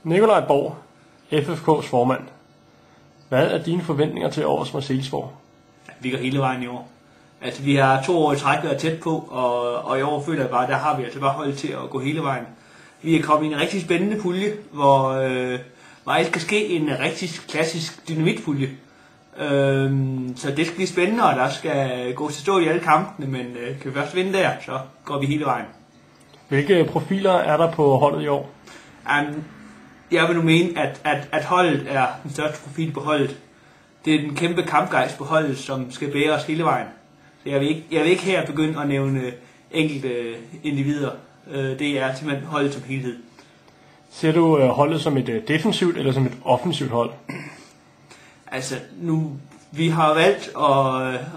Nikolaj Borg, FFK's formand. Hvad er dine forventninger til årets Marselisborg? Vi går hele vejen i år. Altså, vi har 2 år i træk været tæt på, og i år føler jeg bare, der har vi altså bare holdt til at gå hele vejen. Vi er kommet i en rigtig spændende pulje, hvor alt skal ske en rigtig klassisk dynamitpulje. Så det skal blive spændende, og der skal gå til stå i alle kampene, men kan vi først vinde der, så går vi hele vejen. Hvilke profiler er der på holdet i år? Jeg vil nu mene, at holdet er den største profil på holdet. Det er den kæmpe kampgejst på holdet, som skal bære os hele vejen. Så jeg vil ikke her begynde at nævne enkelte individer. Det er simpelthen holdet som helhed. Ser du holdet som et defensivt eller som et offensivt hold? Altså, vi har valgt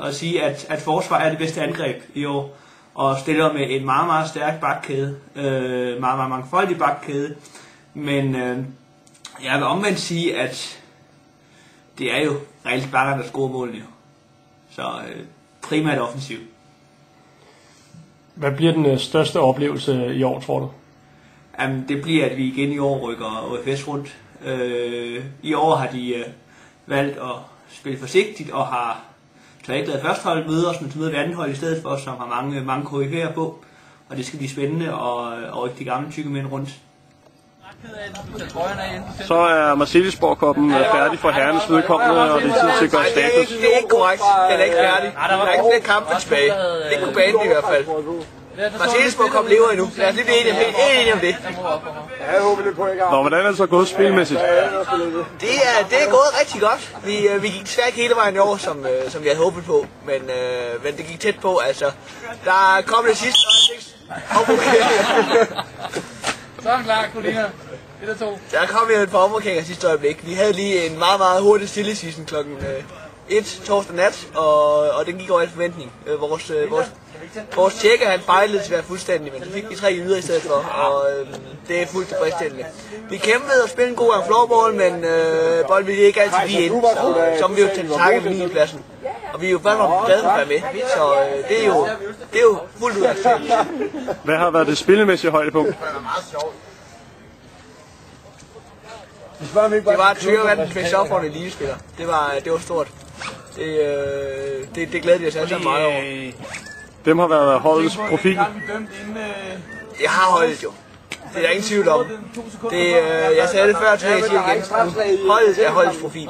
at sige, at forsvar er det bedste angreb i år. Og stiller med en meget, meget stærk bakkæde. Meget, meget mangfoldig bakkæde. Men jeg vil omvendt sige, at det er jo reelt bakkerne, der scorer målene. Så primært offensivt. Hvad bliver den største oplevelse i år, tror du? Jamen, det bliver, at vi igen i år rykker OFS rundt. I år har de valgt at spille forsigtigt og har ikke lavet førstehold møde os, men møde et andet hold i stedet for, som har mange KF'er på. Og det skal blive spændende og rykke de gamle tykke mænd rundt. Så er Marselisborg-koppen færdig for herrenes vedkommende, og det er tid til at gøre status. Det er ikke korrekt. Den er ikke færdig. Der er ikke flere kampe tilbage. Ikke på banen i hvert fald. Marselisborg-koppen lever endnu. Lad os lige blive enige om det. Nå, hvordan er det så gået spilmæssigt? Det er gået rigtig godt. Vi gik desværre ikke hele vejen i år, som vi havde håbet på. Men det gik tæt på. Altså, der kom det sidste. Så er han klar, Colina. 1 og 2. Der kom jo et par omrokeringer sidste øjeblik. Vi havde lige en meget, meget hurtig stille season klokken 1 torsdag nat, og den gik over al forventning. Vores tjekker, han fejlede til at være fuldstændig, men så fik vi 3 yder i stedet for, og det er fuldt tilfredsstillende. Vi kæmpede og spillede en god floorball, men bolden ville ikke altid lige ind, så vi jo til takke ved 9. pladsen. Og vi er jo bare glade for at være med, så det er jo fuldt ud af. Hvad har været det spillemæssige højdepunkt? Det var at Tyre vandt en face for en elitespiller. Det var stort. Det glæder vi os alle sammen meget over. Hvem har været holdets profil? Jeg har holdet jo. Det er der ingen tvivl om. Jeg sagde det før, så jeg siger igen. Holdet er holdets profil.